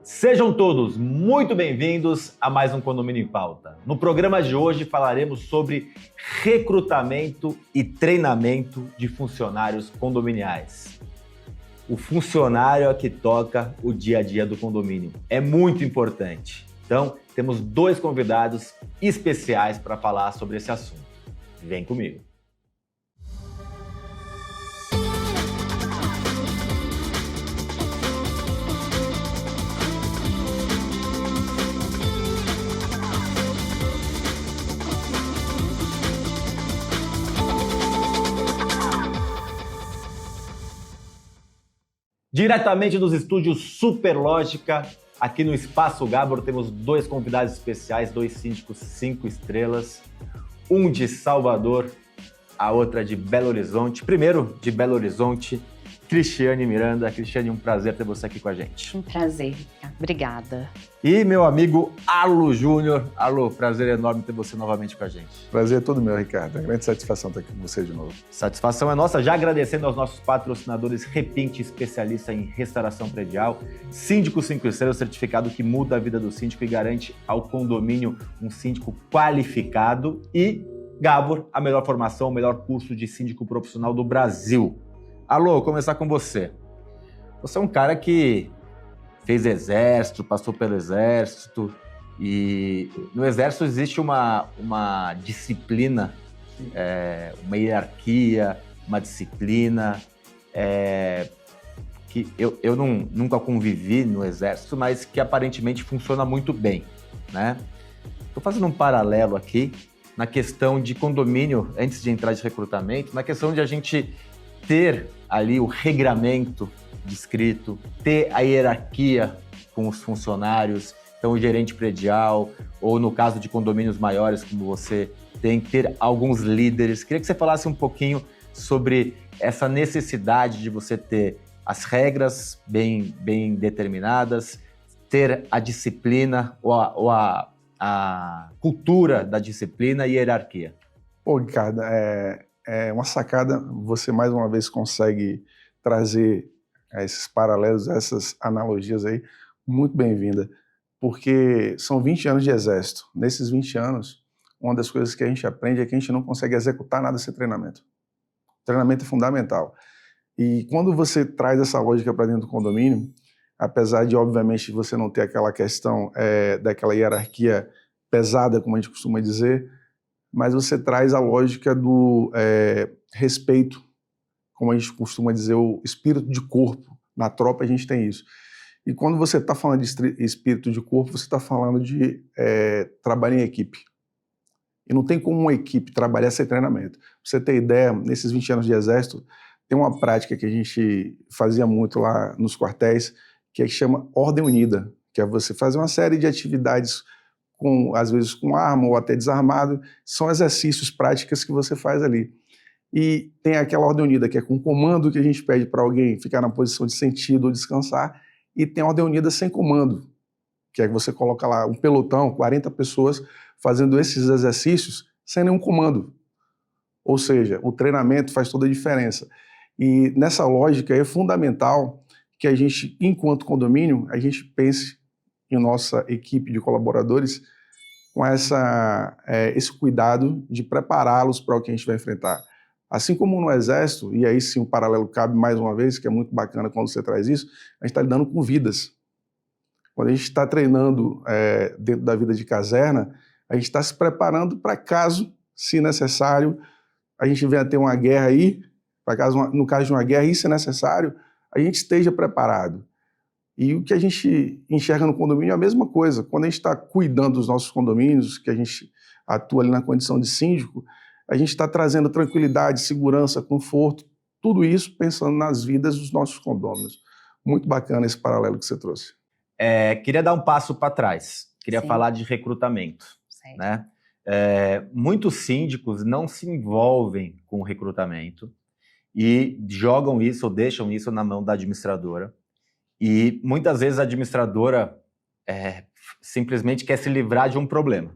Sejam todos muito bem-vindos a mais um Condomínio em Pauta. No programa de hoje falaremos sobre recrutamento e treinamento de funcionários condominiais. O funcionário é que toca o dia a dia do condomínio. É muito importante. Então, temos dois convidados especiais para falar sobre esse assunto. Vem comigo. Diretamente dos estúdios Superlógica, aqui no Espaço Gábor, temos dois convidados especiais, dois síndicos 5 estrelas, um de Salvador, a outra de Belo Horizonte. Primeiro, de Belo Horizonte, Cristiane Miranda. Cristiane, um prazer ter você aqui com a gente. Um prazer, Ricardo. Obrigada. E meu amigo Arlo Júnior. Arlo, prazer enorme ter você novamente com a gente. Prazer é todo meu, Ricardo. É uma grande satisfação estar aqui com você de novo. Satisfação é nossa. Já agradecendo aos nossos patrocinadores Repinte, especialista em restauração predial, Síndico 5 Estrelas, certificado que muda a vida do síndico e garante ao condomínio um síndico qualificado, e Gábor, a melhor formação, o melhor curso de síndico profissional do Brasil. Alô, começar com você. Você é um cara que fez exército, passou pelo exército, e no exército existe uma disciplina, uma hierarquia, uma disciplina, que eu nunca convivi no exército, mas que aparentemente funciona muito bem, né? Estou fazendo um paralelo aqui na questão de condomínio, antes de entrar de recrutamento, na questão de a gente ter ali o regramento descrito, ter a hierarquia com os funcionários, então o gerente predial, ou no caso de condomínios maiores como você tem, ter alguns líderes. Queria que você falasse um pouquinho sobre essa necessidade de você ter as regras bem determinadas, ter a disciplina ou a cultura da disciplina e hierarquia. Pô, Ricardo, é uma sacada. Você mais uma vez consegue trazer esses paralelos, essas analogias aí, muito bem-vinda, porque são 20 anos de exército. Nesses 20 anos, uma das coisas que a gente aprende é que a gente não consegue executar nada sem treinamento. O treinamento é fundamental. E quando você traz essa lógica para dentro do condomínio, apesar de, obviamente, você não ter aquela questão daquela hierarquia pesada, como a gente costuma dizer, mas você traz a lógica do respeito, como a gente costuma dizer, o espírito de corpo. Na tropa a gente tem isso. E quando você está falando de espírito de corpo, você está falando de trabalho em equipe. E não tem como uma equipe trabalhar sem treinamento. Pra você ter ideia, nesses 20 anos de exército, tem uma prática que a gente fazia muito lá nos quartéis, que chama Ordem Unida, que é você fazer uma série de atividades às vezes com arma ou até desarmado, são exercícios, práticas que você faz ali. E tem aquela ordem unida, que é com comando, que a gente pede para alguém ficar na posição de sentido ou descansar, e tem a ordem unida sem comando, que é que você coloca lá um pelotão, 40 pessoas, fazendo esses exercícios sem nenhum comando. Ou seja, o treinamento faz toda a diferença. E nessa lógica é fundamental que a gente, enquanto condomínio, a gente pense em nossa equipe de colaboradores com esse cuidado de prepará-los para o que a gente vai enfrentar. Assim como no Exército, e aí sim o paralelo cabe mais uma vez, que é muito bacana quando você traz isso, a gente está lidando com vidas. Quando a gente está treinando dentro da vida de caserna, a gente está se preparando para caso, se necessário, a gente venha a ter uma guerra aí, no caso de uma guerra, e se é necessário, a gente esteja preparado. E o que a gente enxerga no condomínio é a mesma coisa. Quando a gente está cuidando dos nossos condomínios, que a gente atua ali na condição de síndico, a gente está trazendo tranquilidade, segurança, conforto, tudo isso pensando nas vidas dos nossos condôminos. Muito bacana esse paralelo que você trouxe. Queria dar um passo para trás. Queria Sim. falar de recrutamento. Certo. Né? Muitos síndicos não se envolvem com o recrutamento e jogam isso ou deixam isso na mão da administradora. E muitas vezes a administradora simplesmente quer se livrar de um problema.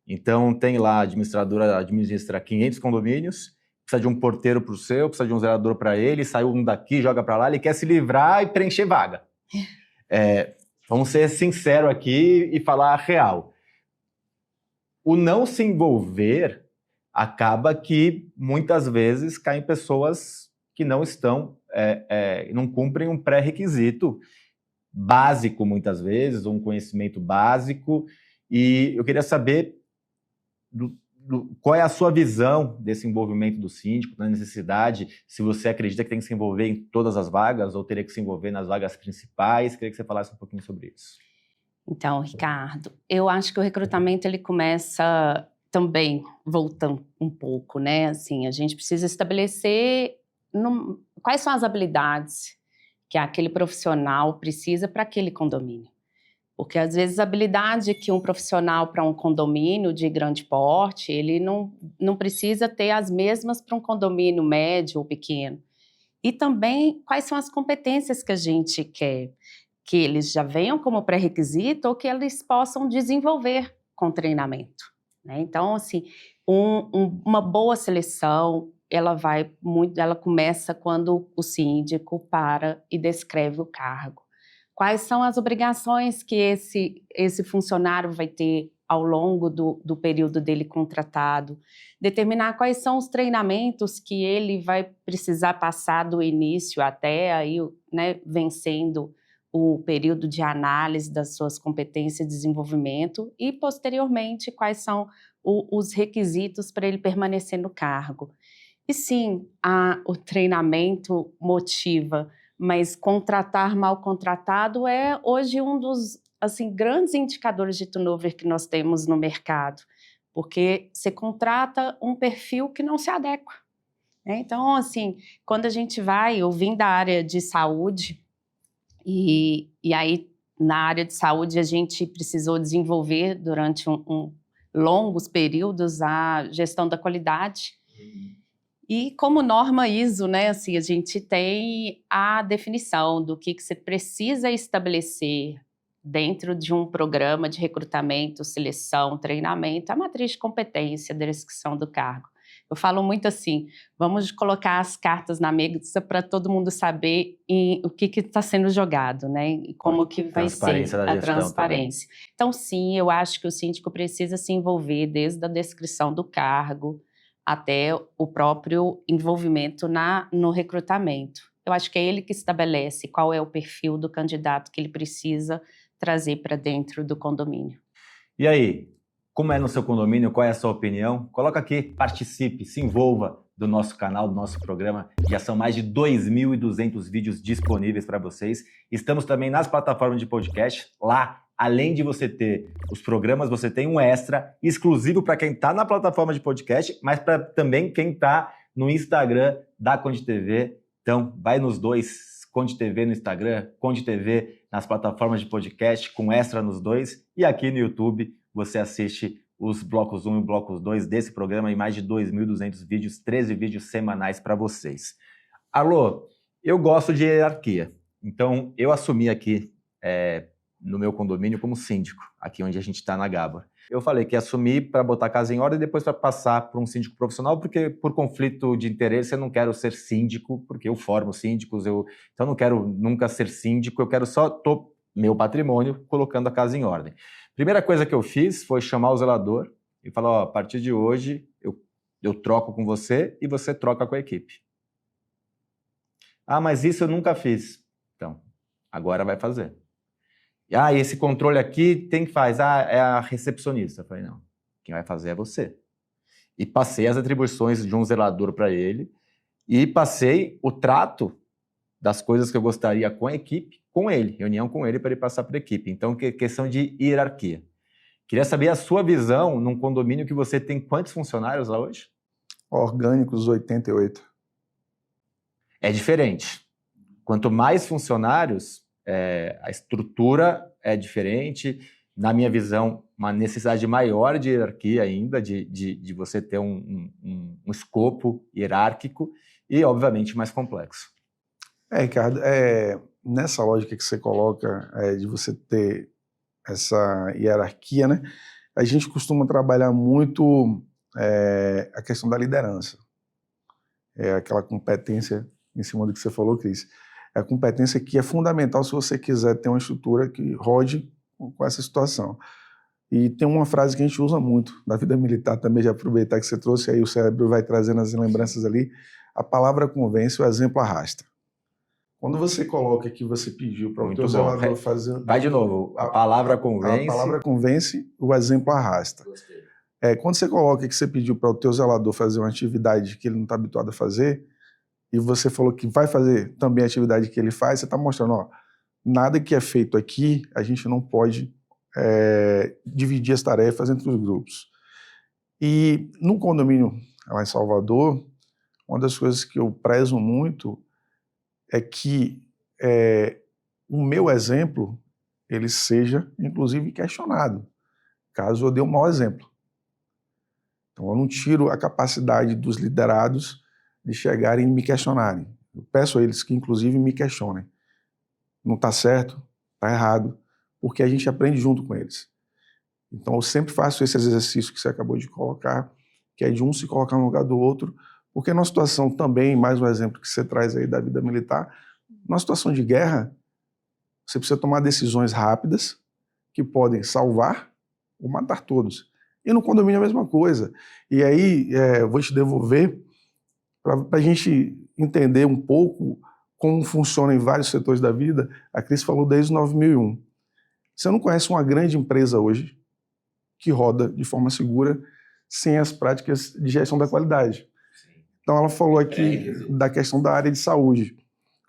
Então tem lá, a administradora administra 500 condomínios, precisa de um porteiro para o seu, precisa de um zelador para ele, saiu um daqui, joga para lá, ele quer se livrar e preencher vaga. Vamos ser sinceros aqui e falar a real. O não se envolver acaba que muitas vezes caem pessoas que não estão, não cumprem um pré-requisito básico muitas vezes, ou um conhecimento básico, e eu queria saber qual é a sua visão desse envolvimento do síndico, da necessidade, se você acredita que tem que se envolver em todas as vagas ou teria que se envolver nas vagas principais. Queria que você falasse um pouquinho sobre isso. Então, Ricardo, eu acho que o recrutamento ele começa também voltando um pouco, né? Assim, a gente precisa estabelecer quais são as habilidades que aquele profissional precisa para aquele condomínio. Porque, às vezes, a habilidade que um profissional para um condomínio de grande porte, ele não precisa ter as mesmas para um condomínio médio ou pequeno. E também, quais são as competências que a gente quer que eles já venham como pré-requisito ou que eles possam desenvolver com treinamento, né? Então, assim, uma boa seleção, ela começa quando o síndico para e descreve o cargo. Quais são as obrigações que esse funcionário vai ter ao longo do período dele contratado, determinar quais são os treinamentos que ele vai precisar passar do início até aí, né, vencendo o período de análise das suas competências e desenvolvimento e, posteriormente, quais são os requisitos para ele permanecer no cargo. E sim, o treinamento motiva, mas contratar mal contratado é hoje um dos grandes indicadores de turnover que nós temos no mercado, porque você contrata um perfil que não se adequa, né? Então, assim, quando a gente eu vim da área de saúde, e aí na área de saúde a gente precisou desenvolver durante longos períodos a gestão da qualidade. E como norma ISO, né, assim, a gente tem a definição do que você precisa estabelecer dentro de um programa de recrutamento, seleção, treinamento, a matriz de competência da descrição do cargo. Eu falo muito assim, vamos colocar as cartas na mesa para todo mundo saber o que está sendo jogado, né? E como que vai ser a transparência. Também. Então, sim, eu acho que o síndico precisa se envolver desde a descrição do cargo até o próprio envolvimento no recrutamento. Eu acho que é ele que estabelece qual é o perfil do candidato que ele precisa trazer para dentro do condomínio. E aí, como é no seu condomínio? Qual é a sua opinião? Coloca aqui, participe, se envolva do nosso canal, do nosso programa. Já são mais de 2.200 vídeos disponíveis para vocês. Estamos também nas plataformas de podcast. Lá, além de você ter os programas, você tem um extra exclusivo para quem está na plataforma de podcast, mas para também quem está no Instagram da Conde TV. Então, vai nos dois, Conde TV no Instagram, Conde TV nas plataformas de podcast, com extra nos dois. E aqui no YouTube, você assiste os blocos 1 e blocos 2 desse programa e mais de 2.200 vídeos, 13 vídeos semanais para vocês. Alô, eu gosto de hierarquia. Então, eu assumi aqui no meu condomínio como síndico, aqui onde a gente está na Gaba. Eu falei que ia assumir para botar a casa em ordem e depois para passar para um síndico profissional, porque por conflito de interesse eu não quero ser síndico, porque eu formo síndicos, então eu não quero nunca ser síndico, eu quero só meu patrimônio colocando a casa em ordem. Primeira coisa que eu fiz foi chamar o zelador e falar, ó, a partir de hoje eu troco com você e você troca com a equipe. Ah, mas isso eu nunca fiz. Então, agora vai fazer. Ah, e esse controle aqui quem faz? Ah, é a recepcionista. Eu falei, não, quem vai fazer é você. E passei as atribuições de um zelador para ele e passei o trato das coisas que eu gostaria com a equipe, com ele, reunião com ele para ele passar para a equipe. Então, questão de hierarquia. Queria saber a sua visão num condomínio que você tem quantos funcionários lá hoje? Orgânicos, 88. É diferente. Quanto mais funcionários, a estrutura é diferente. Na minha visão, uma necessidade maior de hierarquia ainda, de você ter um escopo hierárquico e, obviamente, mais complexo. Ricardo, nessa lógica que você coloca de você ter essa hierarquia, né? A gente costuma trabalhar muito a questão da liderança. Aquela competência em cima do que você falou, Cris. É a competência que é fundamental se você quiser ter uma estrutura que rode com essa situação. E tem uma frase que a gente usa muito na vida militar também, já aproveitar que você trouxe, aí o cérebro vai trazendo as lembranças ali. A palavra convence, o exemplo arrasta. Quando você coloca que você pediu para o teu zelador fazer... Vai de novo, a palavra convence... A palavra convence, o exemplo arrasta. Gostei. Quando você coloca que você pediu para o teu zelador fazer uma atividade que ele não está habituado a fazer, e você falou que vai fazer também a atividade que ele faz, você está mostrando, ó, nada que é feito aqui, a gente não pode dividir as tarefas entre os grupos. E no condomínio lá em Salvador, uma das coisas que eu prezo muito é que o meu exemplo ele seja, inclusive, questionado, caso eu dê um mau exemplo. Então, eu não tiro a capacidade dos liderados de chegarem e me questionarem. Eu peço a eles que, inclusive, me questionem. Não está certo, está errado, porque a gente aprende junto com eles. Então, eu sempre faço esse exercício que você acabou de colocar, que é de um se colocar no lugar do outro, porque numa situação também, mais um exemplo que você traz aí da vida militar, numa situação de guerra, você precisa tomar decisões rápidas que podem salvar ou matar todos. E no condomínio é a mesma coisa. E aí, eu vou te devolver para a gente entender um pouco como funciona em vários setores da vida. A Cris falou desde 9001. Você não conhece uma grande empresa hoje que roda de forma segura sem as práticas de gestão da qualidade. Então, ela falou aqui da questão da área de saúde.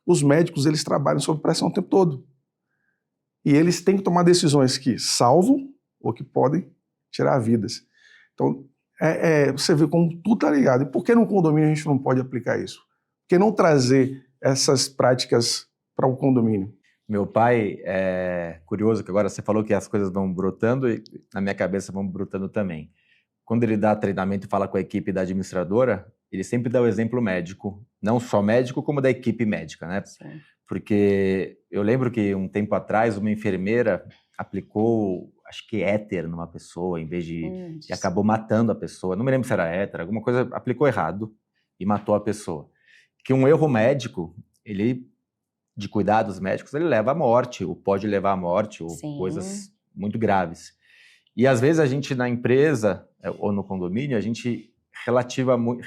Os médicos, eles trabalham sob pressão o tempo todo. E eles têm que tomar decisões que salvam ou que podem tirar vidas. Então, você vê como tudo está ligado. E por que no condomínio a gente não pode aplicar isso? Por que não trazer essas práticas para o condomínio? Meu pai é curioso que agora você falou que as coisas vão brotando e na minha cabeça vão brotando também. Quando ele dá treinamento e fala com a equipe da administradora, ele sempre dá o exemplo médico, não só médico, como da equipe médica, né? Sim. Porque eu lembro que um tempo atrás uma enfermeira aplicou, acho que éter numa pessoa, em vez de... e acabou matando a pessoa. Não me lembro se era éter, alguma coisa, aplicou errado e matou a pessoa. Que um erro médico, de cuidados médicos, ele leva à morte, ou pode levar à morte, ou Sim. coisas muito graves. E às vezes a gente na empresa, ou no condomínio, a gente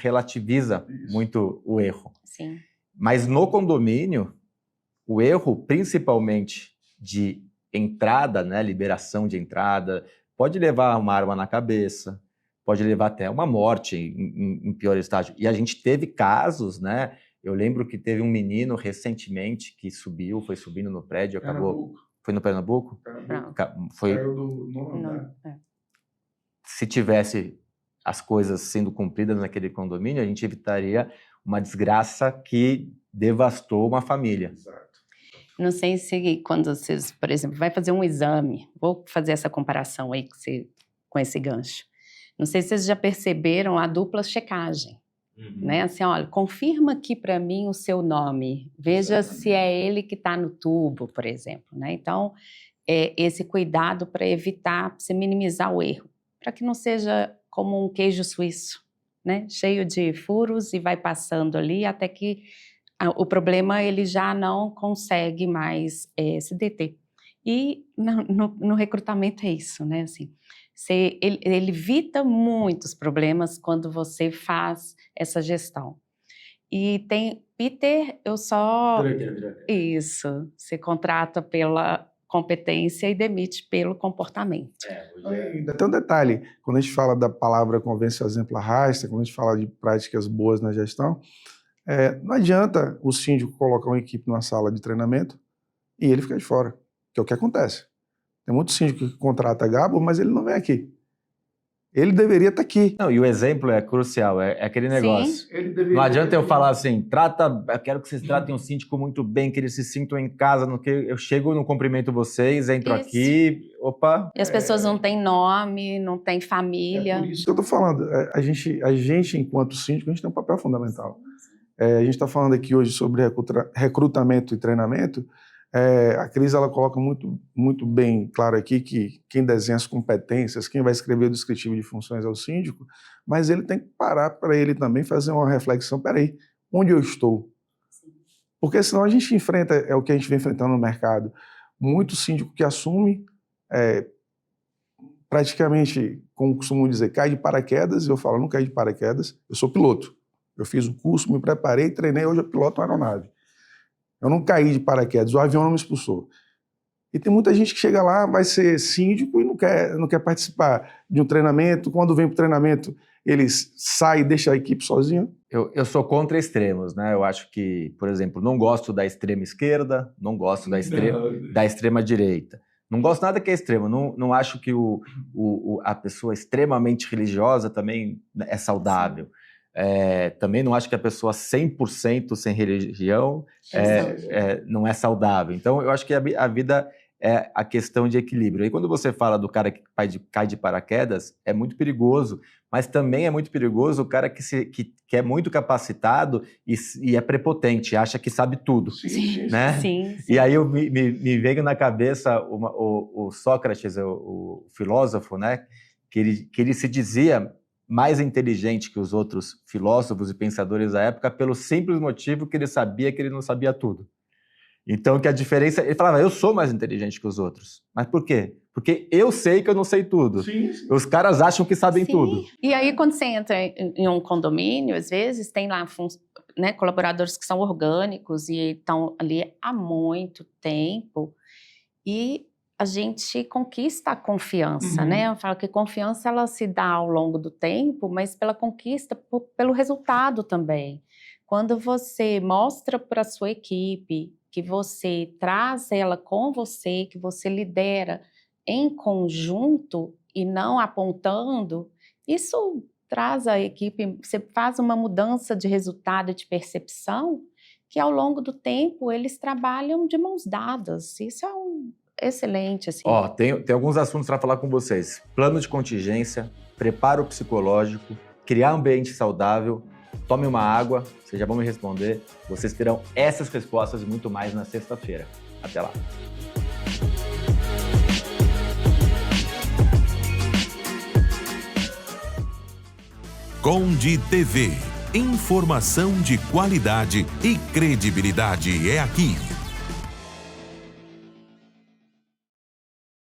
relativiza muito o erro. Sim. Mas no condomínio, o erro, principalmente de entrada, né, liberação de entrada, pode levar uma arma na cabeça, pode levar até uma morte em pior estágio. E a gente teve casos, né? Eu lembro que teve um menino recentemente que foi subindo no prédio, acabou... Foi no Pernambuco? Foi... Caiu do nono andar. Se tivesse as coisas sendo cumpridas naquele condomínio, a gente evitaria uma desgraça que devastou uma família. Exato. Não sei se quando vocês, por exemplo, vai fazer um exame, vou fazer essa comparação aí com esse gancho. Não sei se vocês já perceberam a dupla checagem. Né? Assim, olha, confirma aqui para mim o seu nome, veja Exatamente. Se é ele que está no tubo, por exemplo. Né? Então, esse cuidado para evitar, para minimizar o erro, para que não seja como um queijo suíço, né? Cheio de furos e vai passando ali até que o problema ele já não consegue mais se deter. E no recrutamento é isso, né? Assim, ele evita muitos problemas quando você faz essa gestão. E tem, Peter, eu só... Isso, você contrata pela competência e demite pelo comportamento. Ainda tem um detalhe, quando a gente fala da palavra convence, o exemplo arrasta, quando a gente fala de práticas boas na gestão, não adianta o síndico colocar uma equipe numa sala de treinamento e ele ficar de fora, que é o que acontece. Tem muito síndico que contrata Gabo, mas ele não vem aqui. Ele deveria estar aqui. Não, e o exemplo é crucial, é aquele negócio. Não adianta eu falar assim, eu quero que vocês tratem o síndico muito bem, que eles se sintam em casa, no que eu chego, não cumprimento vocês, entro Isso. Aqui, opa. E as pessoas não têm nome, não têm família. É por isso que eu estou falando. A gente, enquanto síndico, a gente tem um papel fundamental. A gente está falando aqui hoje sobre recrutamento e treinamento. A Cris ela coloca muito, muito bem claro aqui que quem desenha as competências, quem vai escrever o descritivo de funções é o síndico, mas ele tem que parar para ele também fazer uma reflexão. Peraí, onde eu estou? Porque senão a gente enfrenta, é o que a gente vem enfrentando no mercado, muito síndico que assume, praticamente, como costumo dizer, cai de paraquedas, e eu falo, não cai de paraquedas, eu sou piloto. Eu fiz o curso, me preparei, treinei, hoje eu piloto uma aeronave. Eu não caí de paraquedas, o avião não me expulsou. E tem muita gente que chega lá, vai ser síndico e não quer participar de um treinamento. Quando vem para o treinamento, eles saem e deixam a equipe sozinha. Eu sou contra extremos, né? Eu acho que, por exemplo, não gosto da extrema esquerda, não gosto da extrema direita. Não gosto nada que é extremo. Não acho que a pessoa extremamente religiosa também é saudável. Também não acho que a pessoa 100% sem religião não é saudável. Então, eu acho que a vida é a questão de equilíbrio. E quando você fala do cara que cai de paraquedas, é muito perigoso, mas também é muito perigoso o cara que é muito capacitado e é prepotente, acha que sabe tudo. Sim, né? Sim. E aí me veio na cabeça o Sócrates, o filósofo, né? Que ele se dizia mais inteligente que os outros filósofos e pensadores da época pelo simples motivo que ele sabia que ele não sabia tudo. Então, que a diferença... Ele falava, eu sou mais inteligente que os outros. Mas por quê? Porque eu sei que eu não sei tudo. Sim. Os caras acham que sabem tudo. E aí, quando você entra em um condomínio, às vezes, tem lá colaboradores que são orgânicos e estão ali há muito tempo. E a gente conquista a confiança, né? Eu falo que confiança, ela se dá ao longo do tempo, mas pela conquista, pelo resultado também. Quando você mostra para a sua equipe que você traz ela com você, que você lidera em conjunto e não apontando, isso traz a equipe, você faz uma mudança de resultado, de percepção, que ao longo do tempo eles trabalham de mãos dadas. Isso é excelente. Assim. Tem alguns assuntos para falar com vocês. Plano de contingência, preparo psicológico, criar ambiente saudável. Tome uma água, vocês já vão me responder. Vocês terão essas respostas e muito mais na sexta-feira. Até lá. Conde TV. Informação de qualidade e credibilidade é aqui.